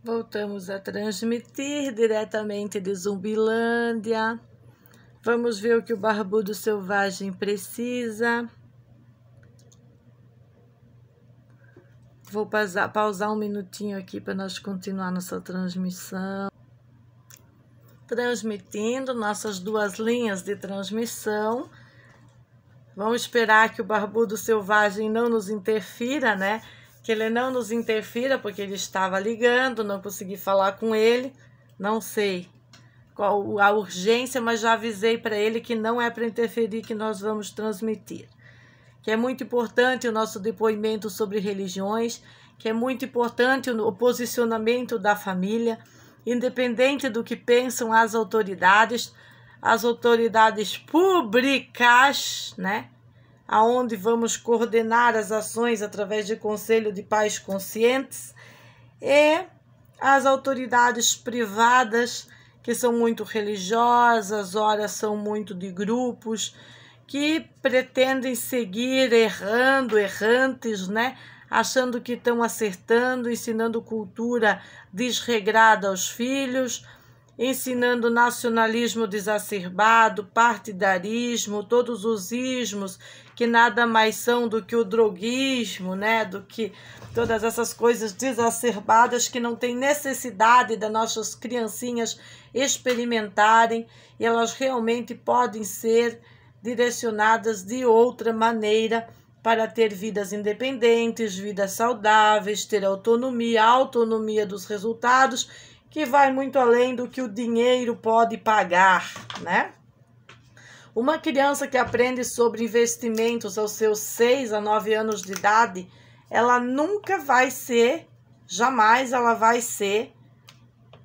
Voltamos a transmitir diretamente de Zumbilândia. Vamos ver o que o barbudo selvagem precisa. Vou pausar um minutinho aqui para nós continuar nossa transmissão. Transmitindo nossas duas linhas de transmissão. Vamos esperar que o barbudo selvagem não nos interfira, né? Que ele não nos interfira, porque ele estava ligando, não consegui falar com ele. Não sei qual a urgência, mas já avisei para ele que não é para interferir que nós vamos transmitir. Que é muito importante o nosso depoimento sobre religiões, que é muito importante o posicionamento da família, independente do que pensam as autoridades públicas, né? Aonde vamos coordenar as ações através de Conselho de Pais Conscientes, e as autoridades privadas, que são muito religiosas, ora são muito de grupos, que pretendem seguir errantes, né? Achando que estão acertando, ensinando cultura desregrada aos filhos, ensinando nacionalismo desacerbado, partidarismo, todos os ismos que nada mais são do que o droguismo, né? Do que todas essas coisas desacerbadas que não tem necessidade das nossas criancinhas experimentarem, e elas realmente podem ser direcionadas de outra maneira para ter vidas independentes, vidas saudáveis, ter autonomia dos resultados, que vai muito além do que o dinheiro pode pagar, né? Uma criança que aprende sobre investimentos aos seus 6 a 9 anos de idade, ela nunca vai ser, jamais ela vai ser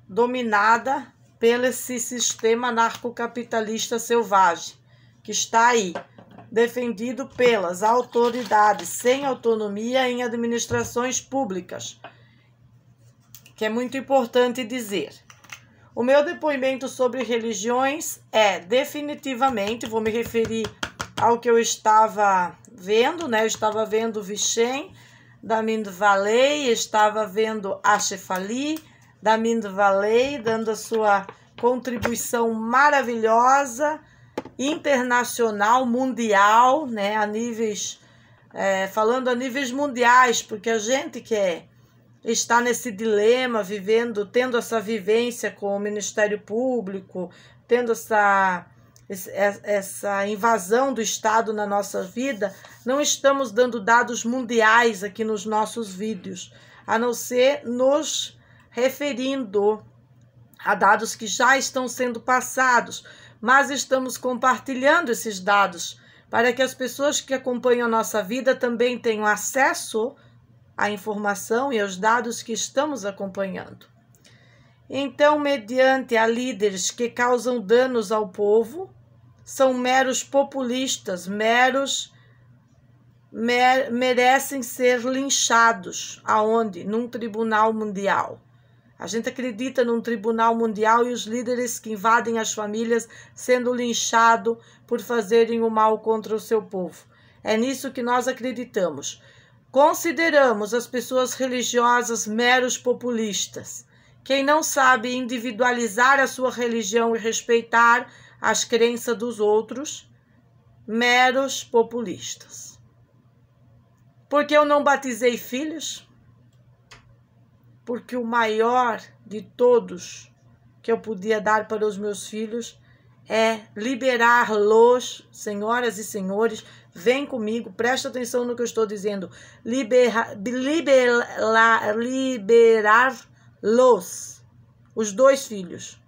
dominada pelo esse sistema narcocapitalista selvagem, que está aí, defendido pelas autoridades sem autonomia em administrações públicas, que é muito importante dizer. O meu depoimento sobre religiões é definitivamente, vou me referir ao que eu estava vendo, né? Eu estava vendo Vishen, da Mindvalley, estava vendo Ashefali, da Mindvalley, dando a sua contribuição maravilhosa, internacional, mundial, né? A níveis, falando a níveis mundiais, porque a gente que está nesse dilema, tendo essa vivência com o Ministério Público, tendo essa invasão do Estado na nossa vida, não estamos dando dados mundiais aqui nos nossos vídeos, a não ser nos referindo a dados que já estão sendo passados, mas estamos compartilhando esses dados para que as pessoas que acompanham a nossa vida também tenham acesso à informação e aos dados que estamos acompanhando. Então, mediante a líderes que causam danos ao povo, são meros populistas, merecem ser linchados. Aonde? Num tribunal mundial. A gente acredita num tribunal mundial e os líderes que invadem as famílias sendo linchados por fazerem o mal contra o seu povo. É nisso que nós acreditamos. Consideramos as pessoas religiosas meros populistas. Quem não sabe individualizar a sua religião e respeitar as crenças dos outros, meros populistas. Porque eu não batizei filhos? Porque o maior de todos que eu podia dar para os meus filhos é liberá-los, senhoras e senhores, vem comigo, presta atenção no que eu estou dizendo, liberar-los, os 2 filhos,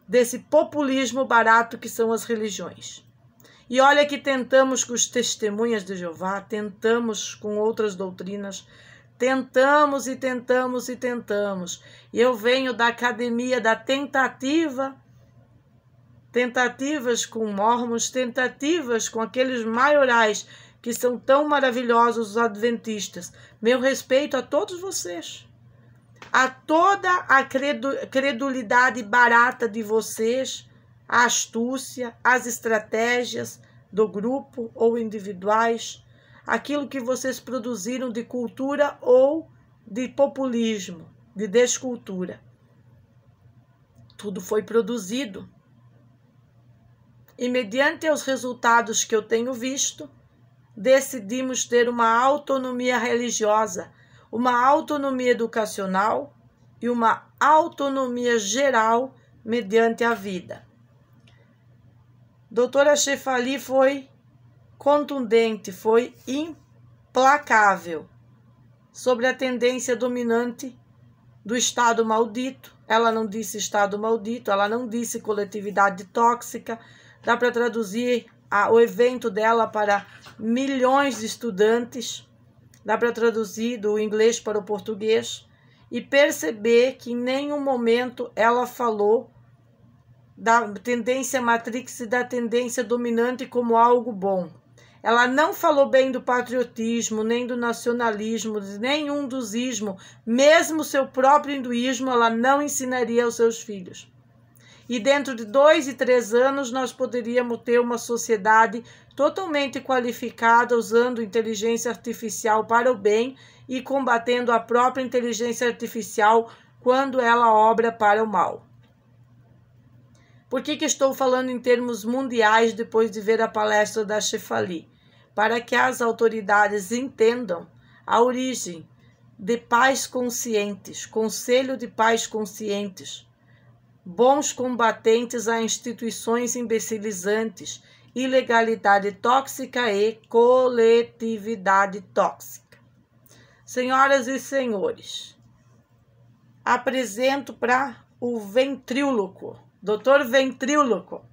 desse populismo barato que são as religiões. E olha que tentamos com os testemunhas de Jeová, tentamos com outras doutrinas, tentamos e tentamos e tentamos. E eu venho da academia da tentativas com mormons, tentativas com aqueles maiorais que são tão maravilhosos, os adventistas. Meu respeito a todos vocês, a toda a credulidade barata de vocês, a astúcia, as estratégias do grupo ou individuais, aquilo que vocês produziram de cultura ou de populismo, de descultura. Tudo foi produzido. E mediante os resultados que eu tenho visto, decidimos ter uma autonomia religiosa, uma autonomia educacional e uma autonomia geral mediante a vida. Doutora Shefali foi contundente, foi implacável sobre a tendência dominante do Estado maldito. Ela não disse Estado maldito, ela não disse coletividade tóxica. Dá para traduzir o evento dela para milhões de estudantes, dá para traduzir do inglês para o português e perceber que em nenhum momento ela falou da tendência matrix e da tendência dominante como algo bom. Ela não falou bem do patriotismo, nem do nacionalismo, nenhum dos ismos, mesmo seu próprio hinduísmo, ela não ensinaria aos seus filhos. E dentro de 2 e 3 anos nós poderíamos ter uma sociedade totalmente qualificada, usando inteligência artificial para o bem e combatendo a própria inteligência artificial quando ela obra para o mal. Por que estou falando em termos mundiais depois de ver a palestra da Shefali? Para que as autoridades entendam a origem de pais conscientes, conselho de pais conscientes, bons combatentes a instituições imbecilizantes, ilegalidade tóxica e coletividade tóxica. Senhoras e senhores, apresento para o ventríloco, Dr. Ventríloco.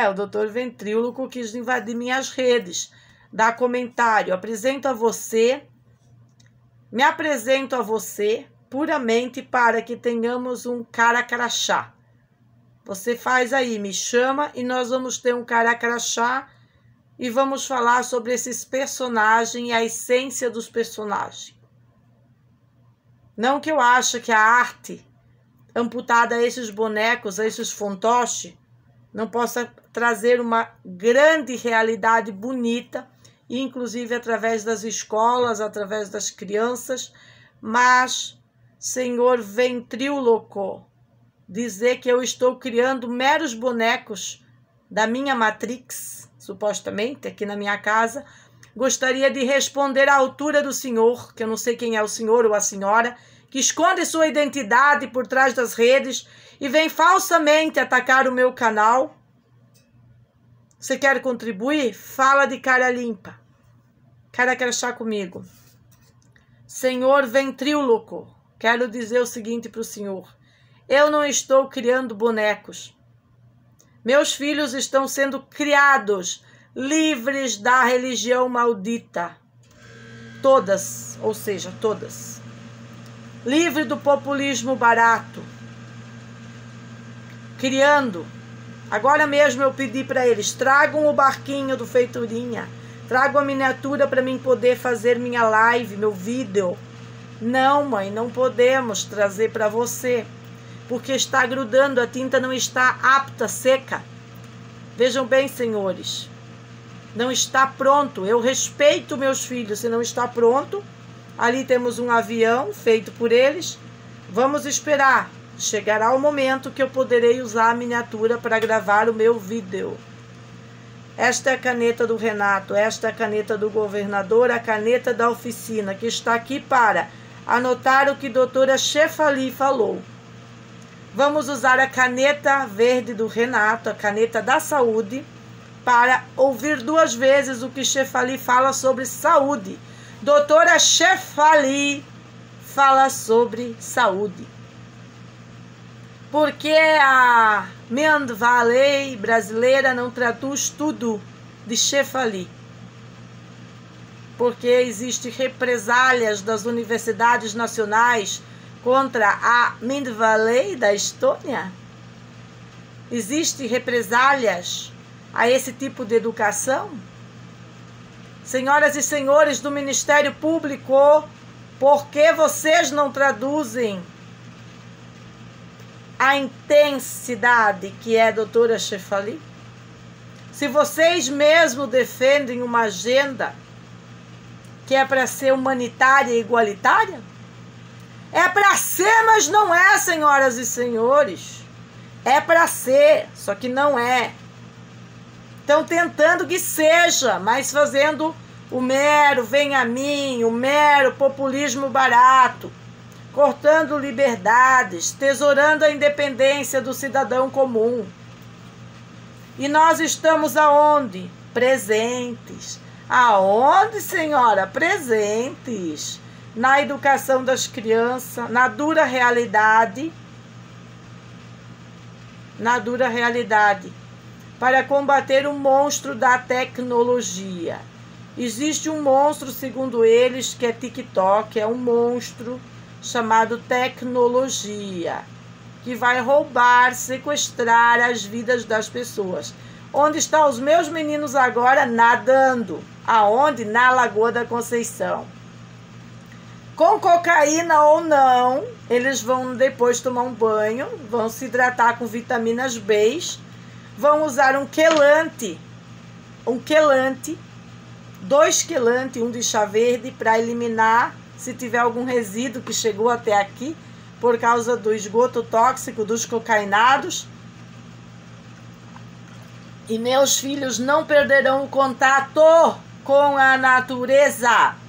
O Dr. Ventríloco quis invadir minhas redes, dar comentário. Me apresento a você puramente para que tenhamos um cara crachá. Você faz aí, me chama e nós vamos ter um cara crachá e vamos falar sobre esses personagens e a essência dos personagens. Não que eu ache que a arte amputada a esses bonecos, a esses fantoches, não possa trazer uma grande realidade bonita, inclusive através das escolas, através das crianças, mas, senhor ventríloco, dizer que eu estou criando meros bonecos da minha Matrix, supostamente, aqui na minha casa, gostaria de responder à altura do senhor, que eu não sei quem é o senhor ou a senhora, que esconde sua identidade por trás das redes e vem falsamente atacar o meu canal. Você quer contribuir? Fala de cara limpa. Cara crachá comigo. Senhor ventríloco, quero dizer o seguinte para o senhor. Eu não estou criando bonecos. Meus filhos estão sendo criados livres da religião maldita. Todas, ou seja, todas. Livre do populismo barato. Criando. Agora mesmo eu pedi para eles, tragam o barquinho do Feiturinha. Tragam a miniatura para mim poder fazer minha live, meu vídeo. Não, mãe, não podemos trazer para você. Porque está grudando, a tinta não está apta, seca. Vejam bem, senhores. Não está pronto. Eu respeito meus filhos. Se não está pronto, ali temos um avião feito por eles. Vamos esperar. Chegará o momento que eu poderei usar a miniatura para gravar o meu vídeo. Esta é a caneta do Renato. Esta é a caneta do governador. A caneta da oficina, que está aqui para anotar o que a doutora Shefali falou. Vamos usar a caneta verde do Renato, a caneta da saúde, para ouvir 2 vezes o que Shefali fala sobre saúde. Doutora Shefali fala sobre saúde. Porque a Mindvalley brasileira não traduz tudo de Shefali. Porque existem represálias das universidades nacionais contra a Mindvalley da Estônia. Existem represálias a esse tipo de educação? Senhoras e senhores do Ministério Público, por que vocês não traduzem a intensidade que é a doutora Shefali? Se vocês mesmo defendem uma agenda que é para ser humanitária e igualitária, É para ser, mas não é, senhoras e senhores. É para ser, só que não é. Estão tentando que seja, mas fazendo o mero vem a mim, o mero populismo barato, cortando liberdades, tesourando a independência do cidadão comum. E nós estamos aonde? Presentes. Aonde, senhora? Presentes. Na educação das crianças, na dura realidade, para combater o monstro da tecnologia. Existe um monstro, segundo eles, que é TikTok, é um monstro chamado tecnologia, que vai roubar, sequestrar as vidas das pessoas. Onde estão os meus meninos agora? Nadando. Aonde? Na Lagoa da Conceição. Com cocaína ou não, eles vão depois tomar um banho, vão se hidratar com vitaminas B, vão usar um quelante, 2 quelantes, um de chá verde, para eliminar se tiver algum resíduo que chegou até aqui por causa do esgoto tóxico dos cocainados. E meus filhos não perderão o contato com a natureza.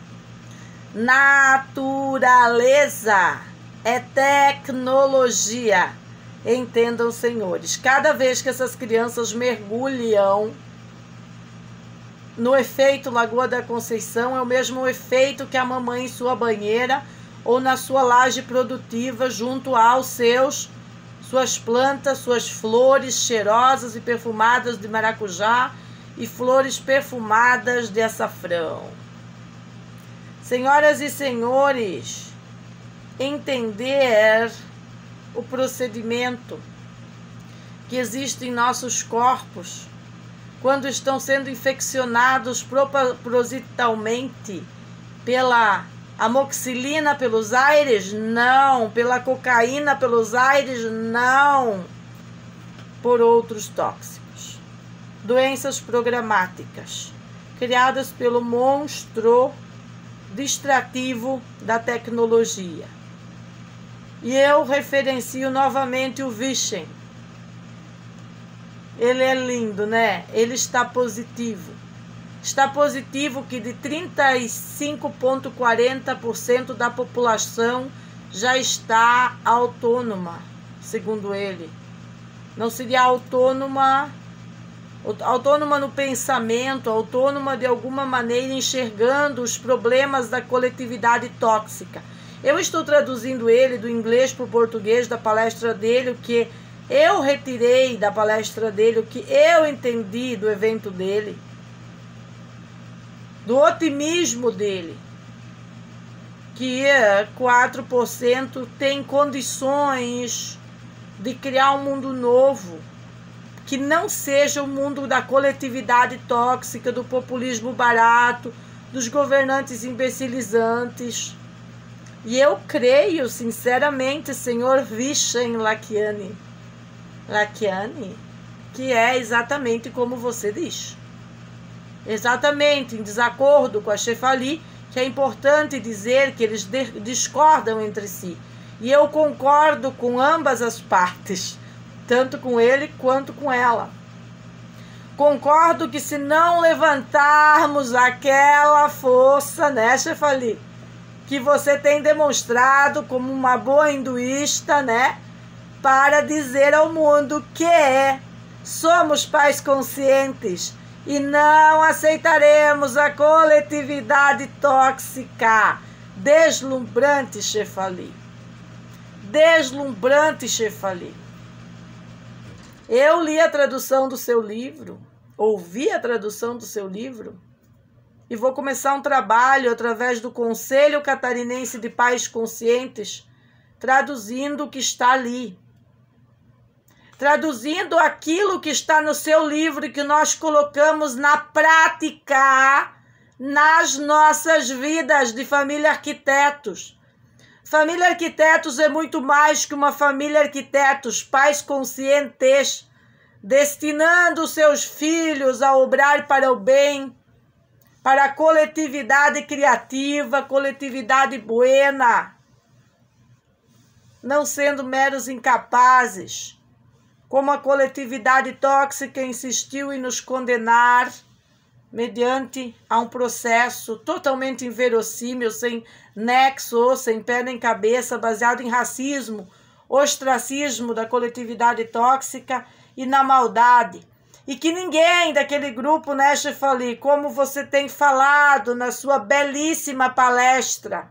Naturaleza é tecnologia. Entendam, senhores. Cada vez que essas crianças mergulham no efeito Lagoa da Conceição, é o mesmo efeito que a mamãe em sua banheira ou na sua laje produtiva junto aos suas plantas, suas flores cheirosas e perfumadas de maracujá e flores perfumadas de açafrão. Senhoras e senhores, entender o procedimento que existe em nossos corpos quando estão sendo infeccionados propositalmente pela amoxicilina pelos aires? Não. Pela cocaína pelos aires? Não. Por outros tóxicos. Doenças programáticas criadas pelo monstro distrativo da tecnologia. E eu referencio novamente o Vishen. Ele é lindo, né? Ele está positivo. Está positivo que de 35,40% da população já está autônoma, segundo ele. Não seria autônoma no pensamento, autônoma de alguma maneira enxergando os problemas da coletividade tóxica. Eu estou traduzindo ele do inglês para o português da palestra dele, o que eu retirei da palestra dele, o que eu entendi do evento dele, do otimismo dele, que 4% tem condições de criar um mundo novo, que não seja o mundo da coletividade tóxica, do populismo barato, dos governantes imbecilizantes. E eu creio, sinceramente, senhor Vishen Lakhiani, que é exatamente como você diz. Exatamente, em desacordo com a Shefali, que é importante dizer que eles discordam entre si. E eu concordo com ambas as partes, tanto com ele quanto com ela. Concordo que se não levantarmos aquela força, né, Shefali, que você tem demonstrado como uma boa hinduísta, né, para dizer ao mundo que somos pais conscientes e não aceitaremos a coletividade tóxica. Deslumbrante, Shefali. Deslumbrante, Shefali. Eu li a tradução do seu livro, ouvi a tradução do seu livro, e vou começar um trabalho através do Conselho Catarinense de Pais Conscientes, traduzindo o que está ali. Traduzindo aquilo que está no seu livro e que nós colocamos na prática nas nossas vidas de família arquitetos. Família arquitetos é muito mais que uma família arquitetos, pais conscientes, destinando seus filhos a obrar para o bem, para a coletividade criativa, coletividade buena. não sendo meros incapazes, como a coletividade tóxica insistiu em nos condenar mediante a um processo totalmente inverossímil, sem nexo ou sem pé nem cabeça, baseado em racismo, ostracismo da coletividade tóxica e na maldade. E que ninguém daquele grupo, né, Shefali, como você tem falado na sua belíssima palestra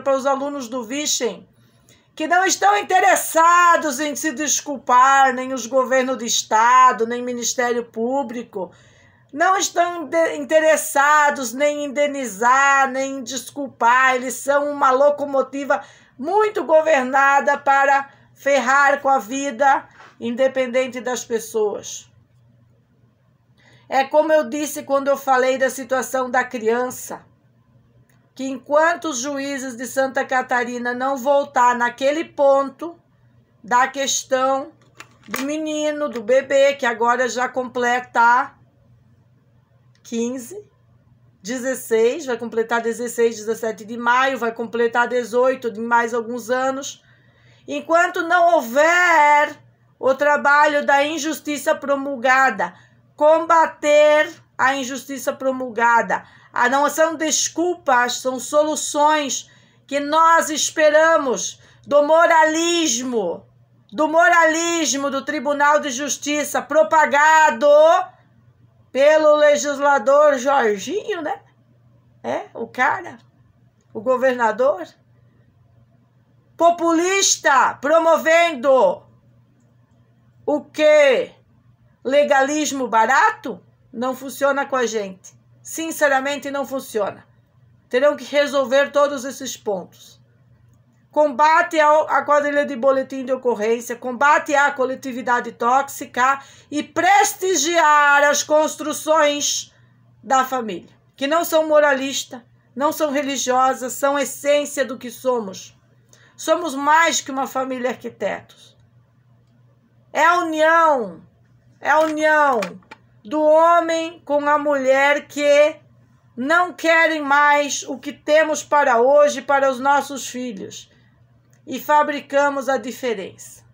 para os alunos do Vishen, que não estão interessados em se desculpar, nem os governos do Estado, nem Ministério Público, não estão interessados nem em indenizar, nem em desculpar. Eles são uma locomotiva muito governada para ferrar com a vida independente das pessoas. É como eu disse quando eu falei da situação da criança, que enquanto os juízes de Santa Catarina não voltar naquele ponto da questão do menino, do bebê, que agora já completa 15, 16, vai completar 16, 17 de maio, vai completar 18 de mais alguns anos. Enquanto não houver o trabalho da injustiça promulgada, combater a injustiça promulgada, não são desculpas, são soluções que nós esperamos do moralismo do Tribunal de Justiça, propagado pelo legislador Jorginho, né? O cara, o governador, populista, promovendo o quê? Legalismo barato? Não funciona com a gente. Sinceramente, não funciona. Terão que resolver todos esses pontos. Combate a quadrilha de boletim de ocorrência, combate a coletividade tóxica e prestigiar as construções da família, que não são moralistas, não são religiosas, são essência do que somos. Somos mais que uma família de arquitetos. É a união do homem com a mulher que não querem mais o que temos para hoje, para os nossos filhos. E fabricamos a diferença.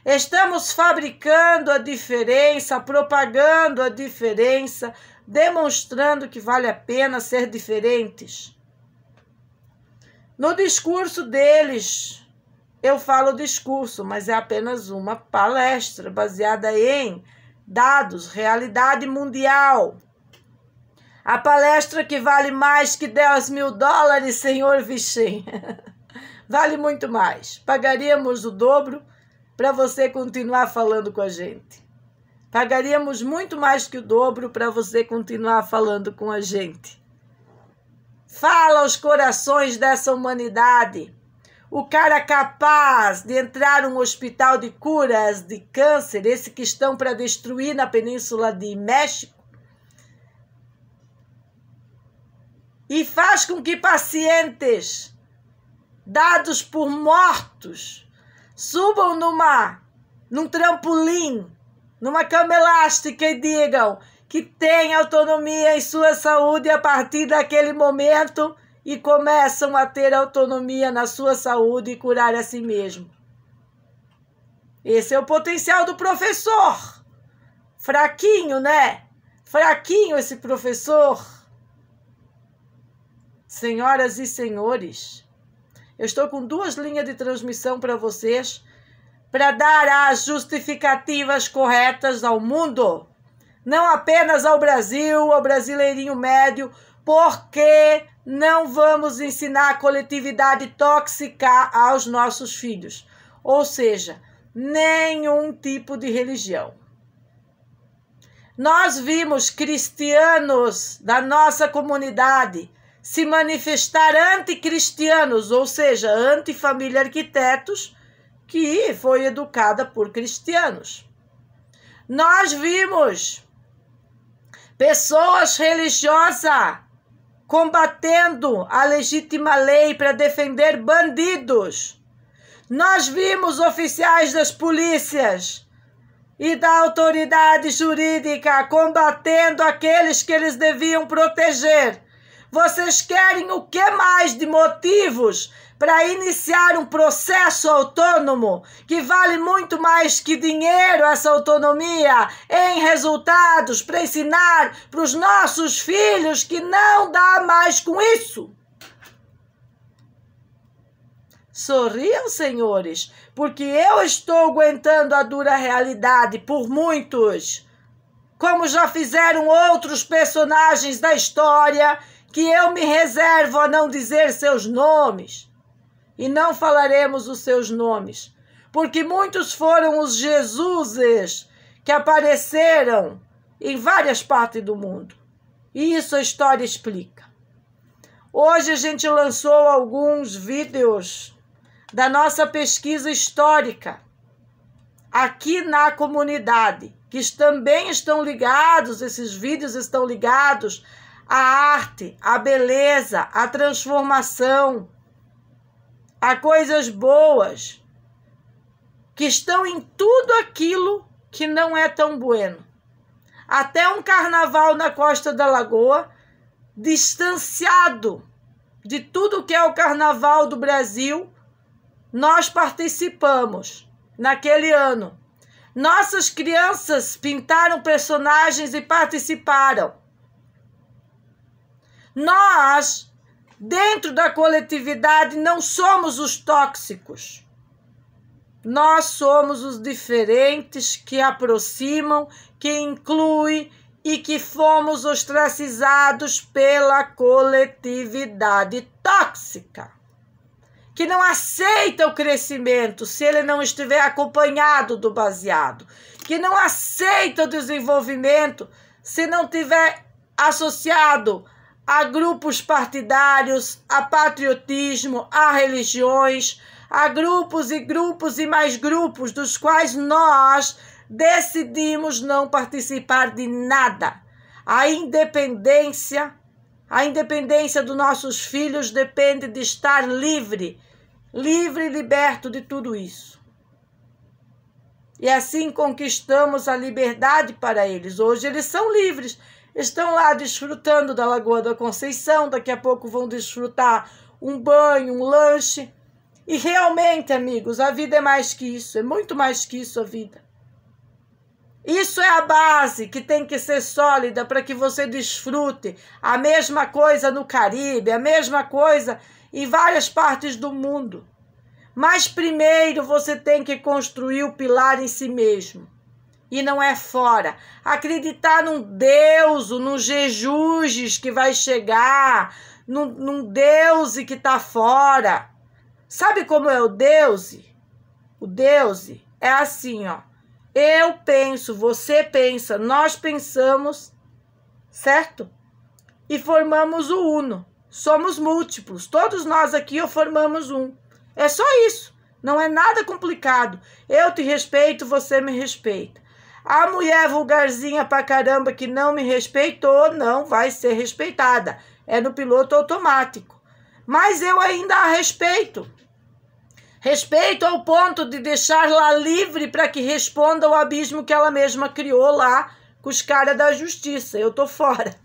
Estamos fabricando a diferença, propagando a diferença, demonstrando que vale a pena ser diferentes. No discurso deles, eu falo discurso, mas é apenas uma palestra baseada em dados, realidade mundial. A palestra que vale mais que $10.000, senhor Vishen. Vale muito mais. Pagaríamos o dobro para você continuar falando com a gente. Pagaríamos muito mais que o dobro para você continuar falando com a gente. Fala aos corações dessa humanidade. O cara capaz de entrar num hospital de curas de câncer, esse que estão para destruir na Península de México, e faz com que pacientes dados por mortos subam num trampolim, numa cama elástica e digam que tem autonomia em sua saúde a partir daquele momento e começam a ter autonomia na sua saúde e curar a si mesmo. Esse é o potencial do professor. Fraquinho, né? Fraquinho esse professor. Senhoras e senhores, eu estou com 2 linhas de transmissão para vocês, para dar as justificativas corretas ao mundo, não apenas ao Brasil, ao brasileirinho médio, porque não vamos ensinar a coletividade tóxica aos nossos filhos, ou seja, nenhum tipo de religião. Nós vimos cristianos da nossa comunidade se manifestar anticristianos, ou seja, antifamília arquitetos, que foi educada por cristianos. Nós vimos pessoas religiosas combatendo a legítima lei para defender bandidos. Nós vimos oficiais das polícias e da autoridade jurídica combatendo aqueles que eles deviam proteger. Vocês querem o que mais de motivos para iniciar um processo autônomo que vale muito mais que dinheiro, essa autonomia, em resultados, para ensinar para os nossos filhos que não dá mais com isso? Sorriam, senhores, porque eu estou aguentando a dura realidade por muitos, como já fizeram outros personagens da história, que eu me reservo a não dizer seus nomes. E não falaremos os seus nomes, porque muitos foram os Jesuses que apareceram em várias partes do mundo. E isso a história explica. Hoje a gente lançou alguns vídeos da nossa pesquisa histórica aqui na comunidade, que também estão ligados, esses vídeos estão ligados à arte, à beleza, à transformação, a coisas boas, que estão em tudo aquilo que não é tão bueno. Até um carnaval na Costa da Lagoa, distanciado de tudo que é o carnaval do Brasil, nós participamos naquele ano. Nossas crianças pintaram personagens e participaram. Nós, dentro da coletividade, não somos os tóxicos. Nós somos os diferentes que aproximam, que incluem e que fomos ostracizados pela coletividade tóxica, que não aceita o crescimento se ele não estiver acompanhado do baseado, que não aceita o desenvolvimento se não tiver associado a grupos partidários, a patriotismo, a religiões, a grupos e mais grupos dos quais nós decidimos não participar de nada. A independência dos nossos filhos depende de estar livre e liberto de tudo isso. E assim conquistamos a liberdade para eles. Hoje eles são livres, estão lá desfrutando da Lagoa da Conceição, daqui a pouco vão desfrutar um banho, um lanche. E realmente, amigos, a vida é mais que isso, é muito mais que isso a vida. Isso é a base que tem que ser sólida para que você desfrute. A mesma coisa no Caribe, a mesma coisa em várias partes do mundo. Mas primeiro você tem que construir o pilar em si mesmo. E não é fora. Acreditar num Deus, num Jesus que vai chegar, num Deus que está fora. Sabe como é o Deus? O Deus é assim, ó. Eu penso, você pensa, nós pensamos, certo? E formamos o uno. Somos múltiplos. Todos nós aqui formamos um. É só isso. Não é nada complicado. Eu te respeito, você me respeita. A mulher vulgarzinha pra caramba que não me respeitou, não vai ser respeitada. É no piloto automático. Mas eu ainda a respeito. Respeito ao ponto de deixá-la livre para que responda ao abismo que ela mesma criou lá com os caras da justiça. Eu tô fora.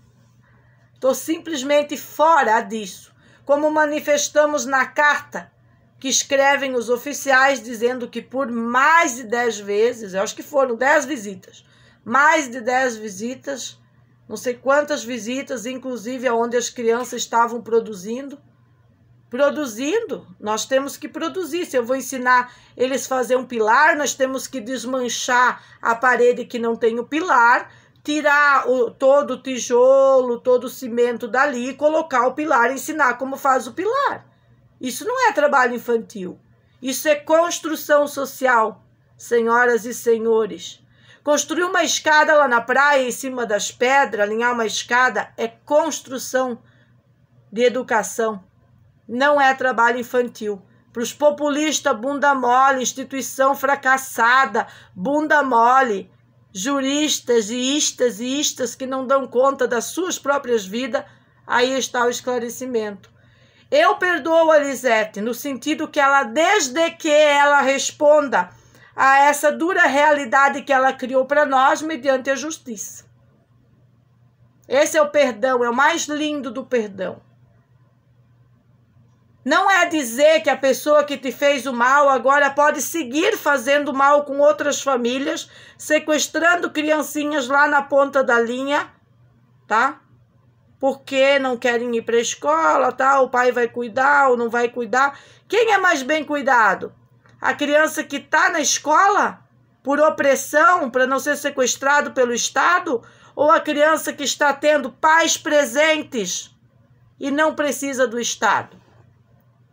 Tô simplesmente fora disso. Como manifestamos na carta que escrevem os oficiais, dizendo que por mais de 10 vezes, eu acho que foram 10 visitas, mais de 10 visitas, não sei quantas visitas, inclusive onde as crianças estavam produzindo, nós temos que produzir. Se eu vou ensinar eles a fazer um pilar, nós temos que desmanchar a parede que não tem o pilar, tirar todo o tijolo, todo o cimento dali, colocar o pilar, ensinar como faz o pilar. Isso não é trabalho infantil. Isso é construção social, senhoras e senhores. Construir uma escada lá na praia, em cima das pedras, alinhar uma escada, é construção de educação. Não é trabalho infantil. Para os populistas, bunda mole, instituição fracassada, bunda mole, juristas e istas que não dão conta das suas próprias vidas, aí está o esclarecimento. Eu perdoo a Lisete, no sentido que ela, desde que ela responda a essa dura realidade que ela criou para nós mediante a justiça. Esse é o perdão, é o mais lindo do perdão. Não é dizer que a pessoa que te fez o mal agora pode seguir fazendo mal com outras famílias, sequestrando criancinhas lá na ponta da linha, tá? Porque não querem ir para a escola, tá? O pai vai cuidar ou não vai cuidar. Quem é mais bem cuidado? A criança que está na escola por opressão, para não ser sequestrado pelo Estado? Ou a criança que está tendo pais presentes e não precisa do Estado?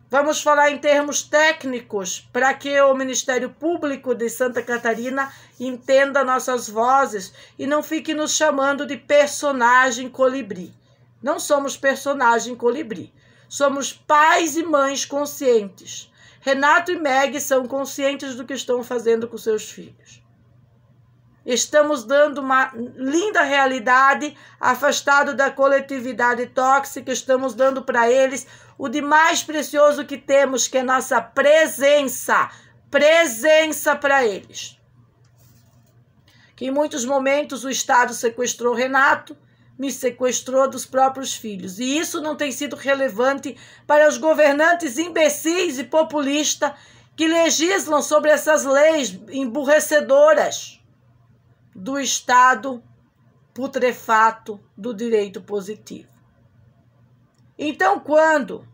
Vamos falar em termos técnicos para que o Ministério Público de Santa Catarina entenda nossas vozes e não fique nos chamando de personagem colibri. Não somos personagem colibri. Somos pais e mães conscientes. Renato e Meg são conscientes do que estão fazendo com seus filhos. Estamos dando uma linda realidade, afastado da coletividade tóxica, estamos dando para eles o de mais precioso que temos, que é nossa presença. Presença para eles. Que em muitos momentos o Estado sequestrou Renato, me sequestrou dos próprios filhos. E isso não tem sido relevante para os governantes imbecis e populistas que legislam sobre essas leis emburrecedoras do Estado putrefato do direito positivo. Então, quando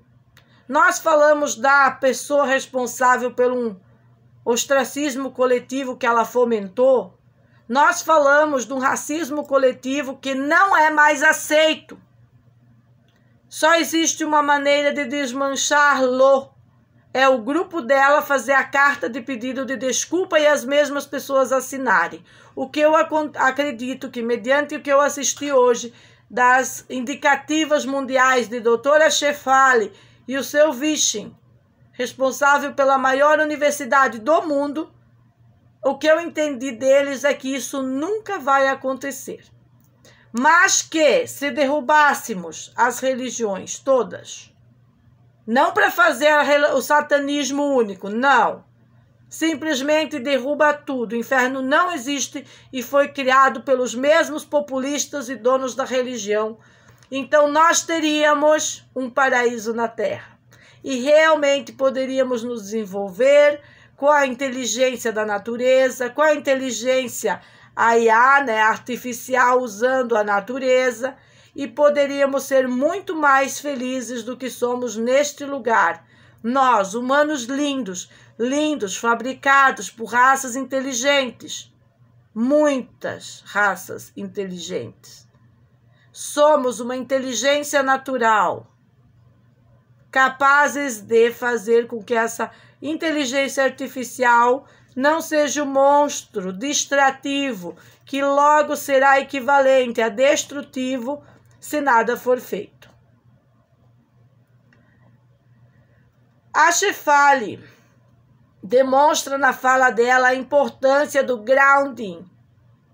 nós falamos da pessoa responsável pelo ostracismo coletivo que ela fomentou, nós falamos de um racismo coletivo que não é mais aceito. Só existe uma maneira de desmanchá-lo. É o grupo dela fazer a carta de pedido de desculpa e as mesmas pessoas assinarem. O que eu acredito que, mediante o que eu assisti hoje, das indicativas mundiais de doutora Shefali e o seu Vishen, responsável pela maior universidade do mundo, o que eu entendi deles é que isso nunca vai acontecer. Mas que, se derrubássemos as religiões todas, não para fazer o satanismo único, não. Simplesmente derruba tudo. O inferno não existe e foi criado pelos mesmos populistas e donos da religião. Então nós teríamos um paraíso na Terra. E realmente poderíamos nos desenvolver com a inteligência da natureza, com a inteligência IA, né, artificial, usando a natureza, e poderíamos ser muito mais felizes do que somos neste lugar. Nós, humanos lindos, fabricados por raças inteligentes, muitas raças inteligentes. Somos uma inteligência natural, capazes de fazer com que essa inteligência artificial não seja um monstro distrativo, que logo será equivalente a destrutivo se nada for feito. A Shefali demonstra na fala dela a importância do grounding,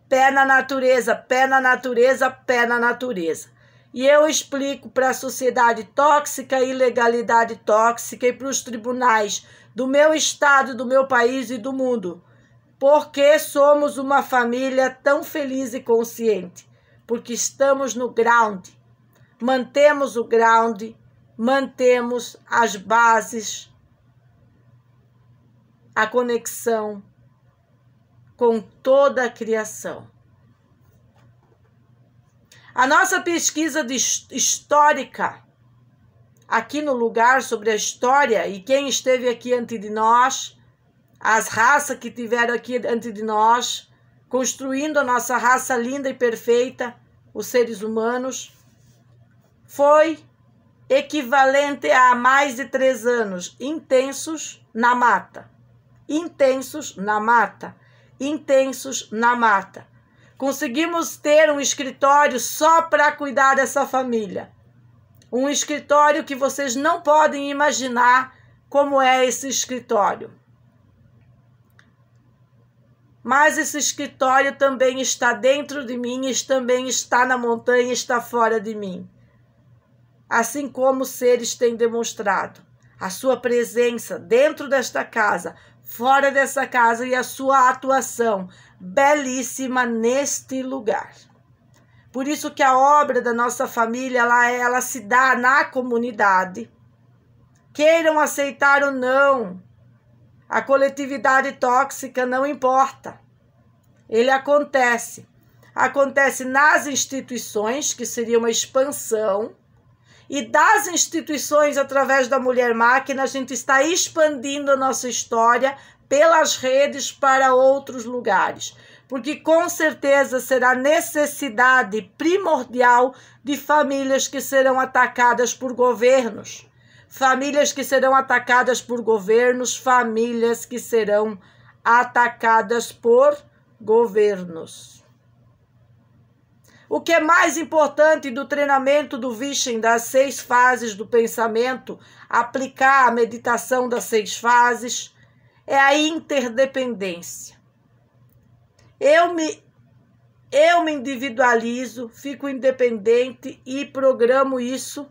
pé na natureza, pé na natureza, pé na natureza. E eu explico para a sociedade tóxica, ilegalidade tóxica e para os tribunais do meu estado, do meu país e do mundo, porque somos uma família tão feliz e consciente, porque estamos no ground, mantemos o ground, mantemos as bases, a conexão com toda a criação. A nossa pesquisa histórica aqui no lugar sobre a história e quem esteve aqui antes de nós, as raças que tiveram aqui antes de nós, construindo a nossa raça linda e perfeita, os seres humanos, foi equivalente a mais de 3 anos intensos na mata. Intensos na mata. Intensos na mata. Conseguimos ter um escritório só para cuidar dessa família. Um escritório que vocês não podem imaginar como é esse escritório. Mas esse escritório também está dentro de mim, também está na montanha, está fora de mim. Assim como os seres têm demonstrado a sua presença dentro desta casa, fora dessa casa e a sua atuação belíssima neste lugar. Por isso que a obra da nossa família, ela se dá na comunidade. Queiram aceitar ou não, a coletividade tóxica não importa. Ele acontece. Acontece nas instituições, que seria uma expansão, e das instituições, através da Mulher Máquina, a gente está expandindo a nossa história pelas redes para outros lugares. Porque com certeza será necessidade primordial de famílias que serão atacadas por governos. Famílias que serão atacadas por governos, famílias que serão atacadas por governos. O que é mais importante do treinamento do Vishen, das 6 fases do pensamento, aplicar a meditação das 6 fases, é a interdependência. Eu me individualizo, fico independente e programo isso,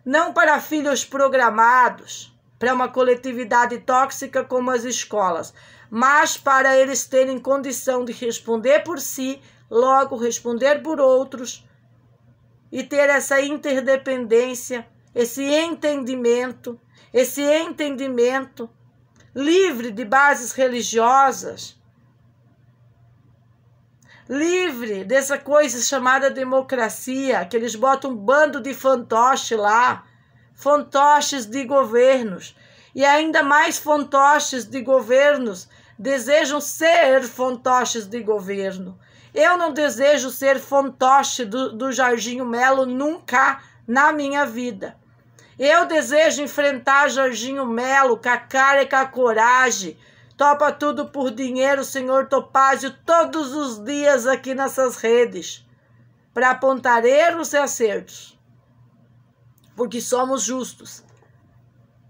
não para filhos programados, para uma coletividade tóxica como as escolas, mas para eles terem condição de responder por si, logo responder por outros e ter essa interdependência, esse entendimento livre de bases religiosas, livre dessa coisa chamada democracia, que eles botam um bando de fantoche lá, fantoches de governos, e ainda mais fantoches de governos desejam ser fantoches de governo. Eu não desejo ser fantoche do Jorginho Melo nunca na minha vida. Eu desejo enfrentar Jorginho Melo com a cara e com a coragem. Topa tudo por dinheiro, senhor Topázio, todos os dias aqui nessas redes, para apontar erros e acertos. Porque somos justos.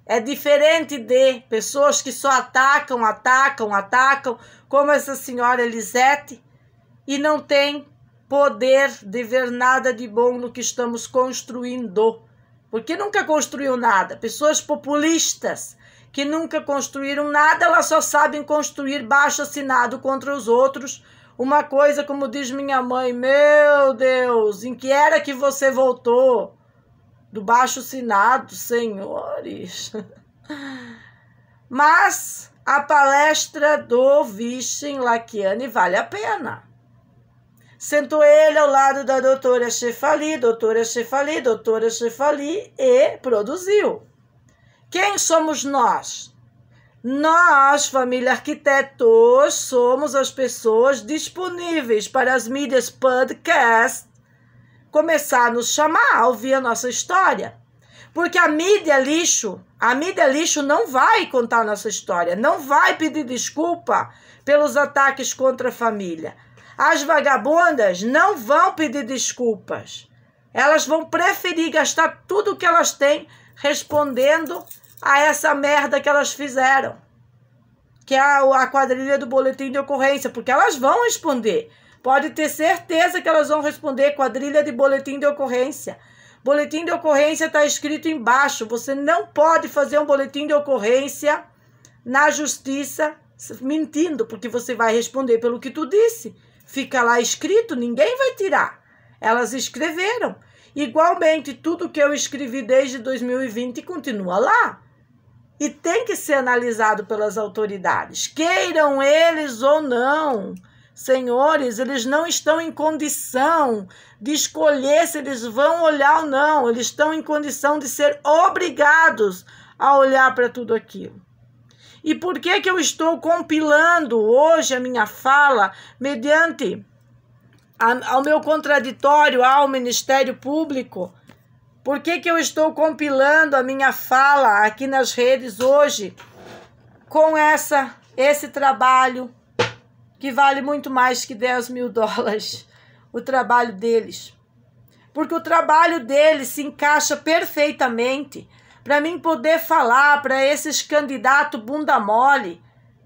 É diferente de pessoas que só atacam, como essa senhora Elisete, e não tem poder de ver nada de bom no que estamos construindo. Porque nunca construiu nada. Pessoas populistas que nunca construíram nada, elas só sabem construir baixo-assinado contra os outros. Uma coisa, como diz minha mãe, meu Deus, em que era que você voltou? Do baixo-assinado, senhores. Mas a palestra do Vishen Lakhiani vale a pena. Sentou ele ao lado da doutora Shefali e produziu. Quem somos nós? Nós, família Arquitetos, somos as pessoas disponíveis para as mídias podcast começar a nos chamar, a ouvir a nossa história. Porque a mídia lixo não vai contar a nossa história, não vai pedir desculpa pelos ataques contra a família. As vagabundas não vão pedir desculpas. Elas vão preferir gastar tudo o que elas têm respondendo a essa merda que elas fizeram. Que é a quadrilha do boletim de ocorrência. Porque elas vão responder. Pode ter certeza que elas vão responder quadrilha de boletim de ocorrência. Boletim de ocorrência está escrito embaixo. Você não pode fazer um boletim de ocorrência na justiça mentindo. Porque você vai responder pelo que tu disse. Fica lá escrito, ninguém vai tirar. Elas escreveram. Igualmente, tudo que eu escrevi desde 2020 continua lá. E tem que ser analisado pelas autoridades. Queiram eles ou não. Senhores, eles não estão em condição de escolher se eles vão olhar ou não. Eles estão em condição de ser obrigados a olhar para tudo aquilo. E por que eu estou compilando hoje a minha fala mediante ao meu contraditório ao Ministério Público? Por que eu estou compilando a minha fala aqui nas redes hoje com esse trabalho que vale muito mais que $10.000, o trabalho deles? Porque o trabalho deles se encaixa perfeitamente para mim poder falar para esses candidatos bunda mole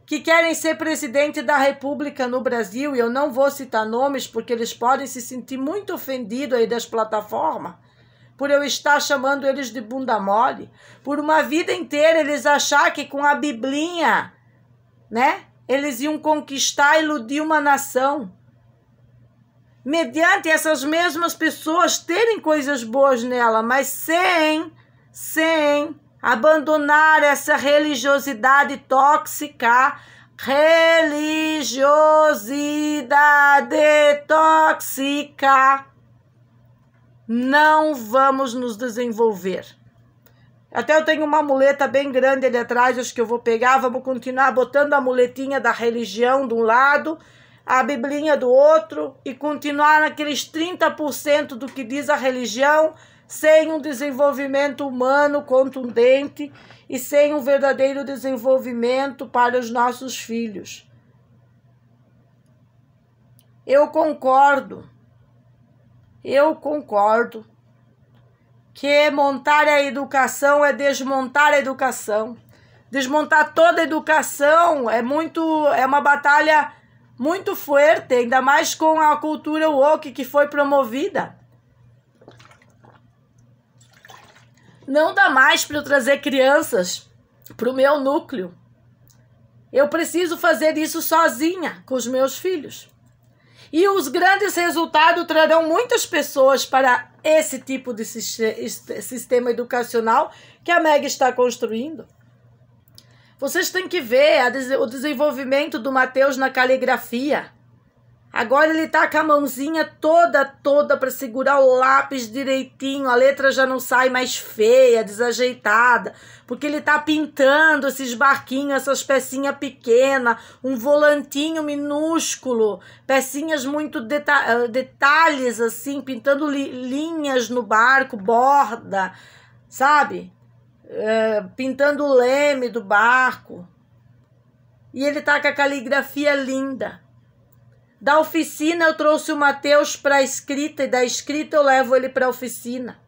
que querem ser presidente da República no Brasil, e eu não vou citar nomes porque eles podem se sentir muito ofendidos aí das plataformas, por eu estar chamando eles de bunda mole, por uma vida inteira eles achar que com a biblinha, né, eles iam conquistar e iludir uma nação. mediante essas mesmas pessoas terem coisas boas nela, mas sem abandonar essa religiosidade tóxica. Religiosidade tóxica. Não vamos nos desenvolver. Até eu tenho uma muleta bem grande ali atrás, acho que eu vou pegar. Vamos continuar botando a muletinha da religião de um lado, a biblinha do outro, e continuar naqueles 30% do que diz a religião, sem um desenvolvimento humano contundente e sem um verdadeiro desenvolvimento para os nossos filhos. Eu concordo que montar a educação é desmontar a educação. Desmontar toda a educação é uma batalha muito forte, ainda mais com a cultura woke que foi promovida. Não dá mais para eu trazer crianças para o meu núcleo. Eu preciso fazer isso sozinha, com os meus filhos. E os grandes resultados trarão muitas pessoas para esse tipo de sistema educacional que a Meg está construindo. Vocês têm que ver o desenvolvimento do Mateus na caligrafia. Agora ele tá com a mãozinha toda para segurar o lápis direitinho. A letra já não sai mais feia, desajeitada, porque ele tá pintando esses barquinhos, essas pecinhas pequenas, um volantinho minúsculo, pecinhas muito detalhes assim, pintando linhas no barco, borda, sabe? Pintando o leme do barco. E ele tá com a caligrafia linda. Da oficina eu trouxe o Mateus para a escrita e da escrita eu levo ele para a oficina.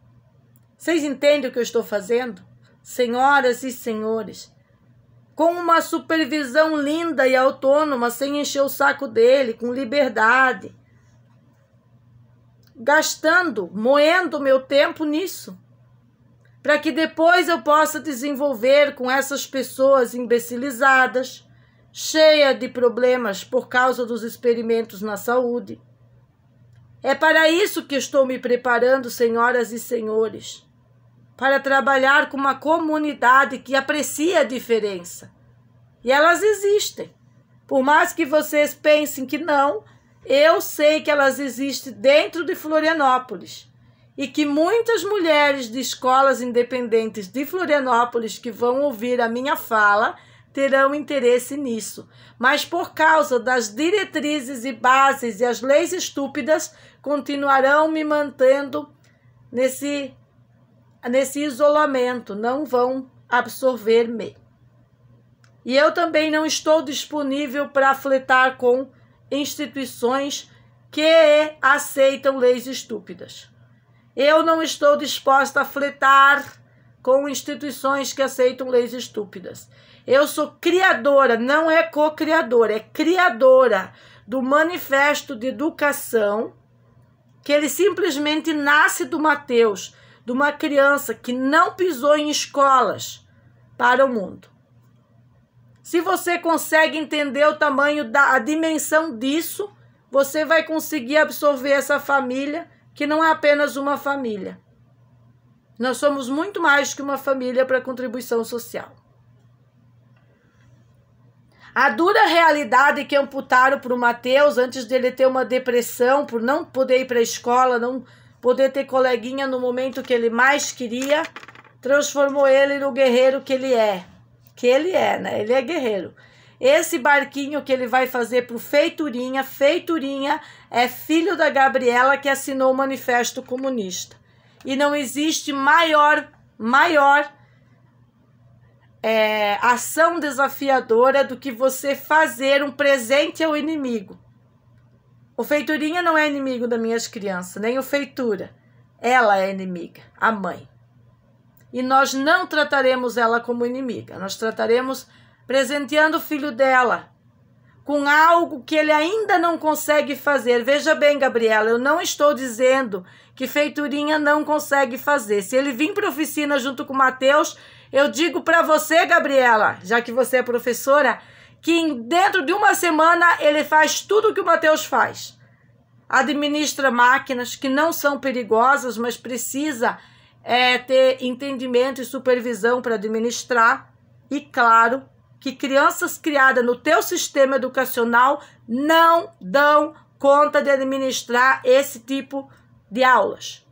Vocês entendem o que eu estou fazendo? Senhoras e senhores, com uma supervisão linda e autônoma, sem encher o saco dele, com liberdade. Moendo meu tempo nisso, para que depois eu possa desenvolver com essas pessoas imbecilizadas, cheia de problemas por causa dos experimentos na saúde. É para isso que estou me preparando, senhoras e senhores, para trabalhar com uma comunidade que aprecia a diferença. E elas existem. Por mais que vocês pensem que não, eu sei que elas existem dentro de Florianópolis. E que muitas mulheres de escolas independentes de Florianópolis que vão ouvir a minha fala terão interesse nisso, mas por causa das diretrizes e bases e as leis estúpidas, continuarão me mantendo nesse isolamento, não vão absorver-me. E eu também não estou disponível para flertar com instituições que aceitam leis estúpidas. Eu não estou disposta a flertar com instituições que aceitam leis estúpidas. Eu sou criadora, não é co-criadora, é criadora do manifesto de educação, que ele simplesmente nasce do Mateus, de uma criança que não pisou em escolas para o mundo. Se você consegue entender o tamanho a dimensão disso, você vai conseguir absorver essa família, que não é apenas uma família. Nós somos muito mais que uma família para a contribuição social. A dura realidade que amputaram para o Mateus antes dele ter uma depressão, por não poder ir para a escola, não poder ter coleguinha no momento que ele mais queria, transformou ele no guerreiro que ele é. Né? Ele é guerreiro. Esse barquinho que ele vai fazer para o Feiturinha é filho da Gabriela, que assinou o Manifesto Comunista. E não existe maior ação desafiadora do que você fazer um presente ao inimigo. O Feiturinha não é inimigo das minhas crianças, nem o Feitura. Ela é inimiga, a mãe. E nós não trataremos ela como inimiga. Nós trataremos presenteando o filho dela com algo que ele ainda não consegue fazer. Veja bem, Gabriela, eu não estou dizendo que Feiturinha não consegue fazer. Se ele vir para a oficina junto com o Mateus, eu digo para você, Gabriela, já que você é professora, que dentro de uma semana ele faz tudo o que o Mateus faz. administra máquinas que não são perigosas, mas precisa ter entendimento e supervisão para administrar. E claro que crianças criadas no teu sistema educacional não dão conta de administrar esse tipo de aulas.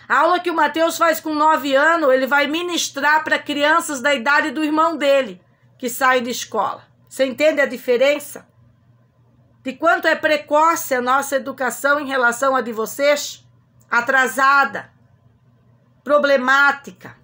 A aula que o Mateus faz com 9 anos, ele vai ministrar para crianças da idade do irmão dele, que saem de escola. Você entende a diferença? De quanto é precoce a nossa educação em relação à de vocês? Atrasada, problemática.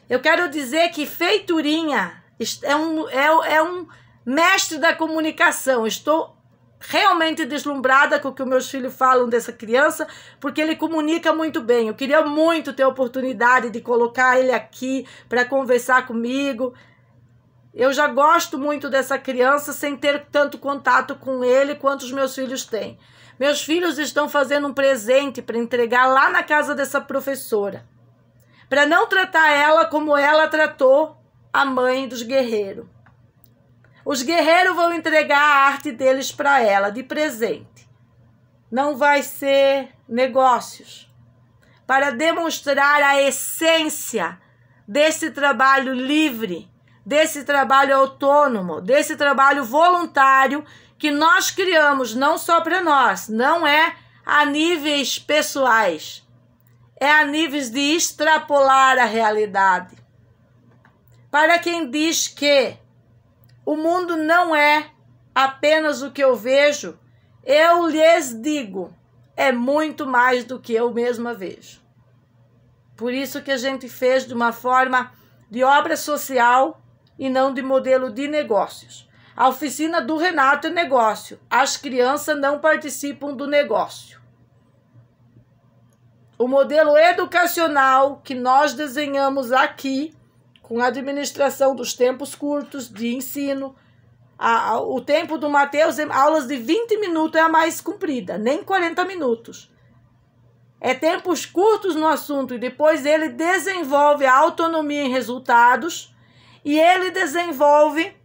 Eu quero dizer que Feiturinha é um mestre da comunicação. Estou realmente deslumbrada com o que os meus filhos falam dessa criança, porque ele comunica muito bem. Eu queria muito ter a oportunidade de colocar ele aqui para conversar comigo. Eu já gosto muito dessa criança sem ter tanto contato com ele quanto os meus filhos têm. Meus filhos estão fazendo um presente para entregar lá na casa dessa professora, para não tratar ela como ela tratou a mãe dos guerreiros. Os guerreiros vão entregar a arte deles para ela, de presente. Não vai ser negócios. Para demonstrar a essência desse trabalho livre, desse trabalho autônomo, desse trabalho voluntário que nós criamos, não só para nós, não é a níveis pessoais, é a níveis de extrapolar a realidade. Para quem diz que o mundo não é apenas o que eu vejo, eu lhes digo, é muito mais do que eu mesma vejo. Por isso que a gente fez de uma forma de obra social e não de modelo de negócios. A oficina do Renato é negócio, as crianças não participam do negócio. O modelo educacional que nós desenhamos aqui, com a administração dos tempos curtos de ensino, o tempo do Mateus, aulas de 20 minutos é a mais comprida, nem 40 minutos. É tempos curtos no assunto e depois ele desenvolve a autonomia em resultados e ele desenvolve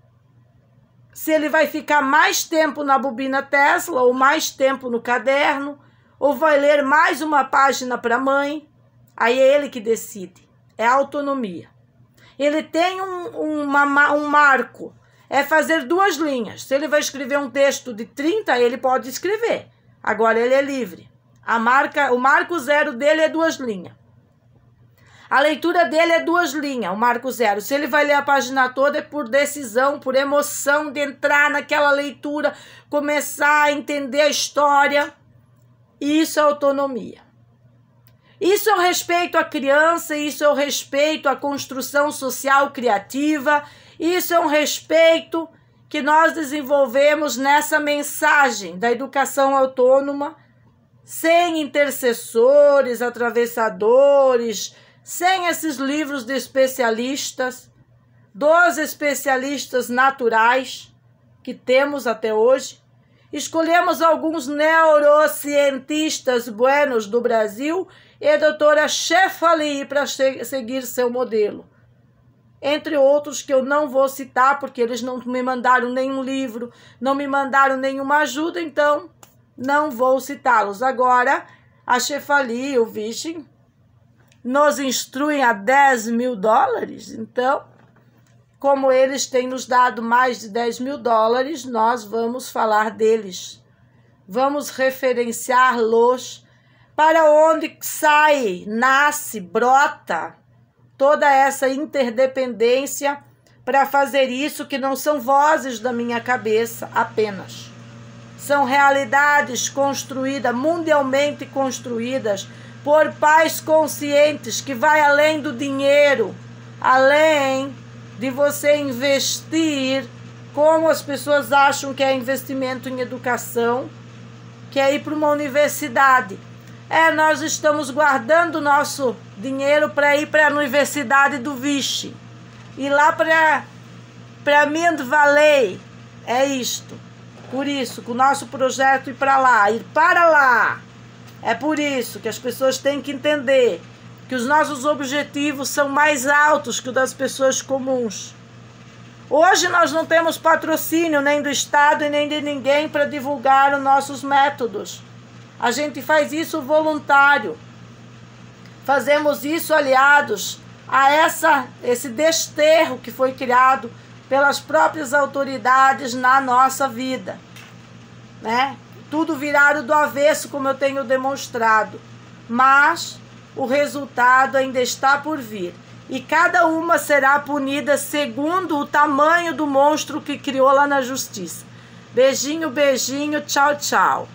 se ele vai ficar mais tempo na bobina Tesla ou mais tempo no caderno ou vai ler mais uma página para a mãe. Aí é ele que decide, é a autonomia. Ele tem um marco, é fazer 2 linhas. Se ele vai escrever um texto de 30, ele pode escrever. Agora ele é livre. O marco zero dele é 2 linhas. A leitura dele é 2 linhas, o marco zero. Se ele vai ler a página toda, é por decisão, por emoção de entrar naquela leitura, começar a entender a história. Isso é autonomia. Isso é o respeito à criança, isso é o respeito à construção social criativa, isso é um respeito que nós desenvolvemos nessa mensagem da educação autônoma, sem intercessores, atravessadores, sem esses livros de especialistas, dos especialistas naturais que temos até hoje. Escolhemos alguns neurocientistas buenos do Brasil e a doutora Shefali para seguir seu modelo. Entre outros que eu não vou citar, porque eles não me mandaram nenhum livro, não me mandaram nenhuma ajuda, então não vou citá-los. Agora, a Shefali e o Vichy nos instruem a $10 mil, então, como eles têm nos dado mais de $10 mil, nós vamos falar deles. Vamos referenciá-los para onde sai, nasce, brota toda essa interdependência para fazer isso que não são vozes da minha cabeça apenas. São realidades construídas, mundialmente construídas por pais conscientes que vai além do dinheiro, além de você investir como as pessoas acham que é investimento em educação, que é ir para uma universidade. Nós estamos guardando o nosso dinheiro para ir para a Universidade do Vichy. Ir lá para Mind Valley. É isto. Por isso, com o nosso projeto ir para lá. É por isso que as pessoas têm que entender que os nossos objetivos são mais altos que os das pessoas comuns. Hoje nós não temos patrocínio nem do Estado e nem de ninguém para divulgar os nossos métodos. A gente faz isso voluntário. Fazemos isso aliados a esse desterro que foi criado pelas próprias autoridades na nossa vida, né? Tudo virado do avesso, como eu tenho demonstrado. Mas o resultado ainda está por vir. E cada uma será punida segundo o tamanho do monstro que criou lá na justiça. Beijinho, beijinho, tchau, tchau.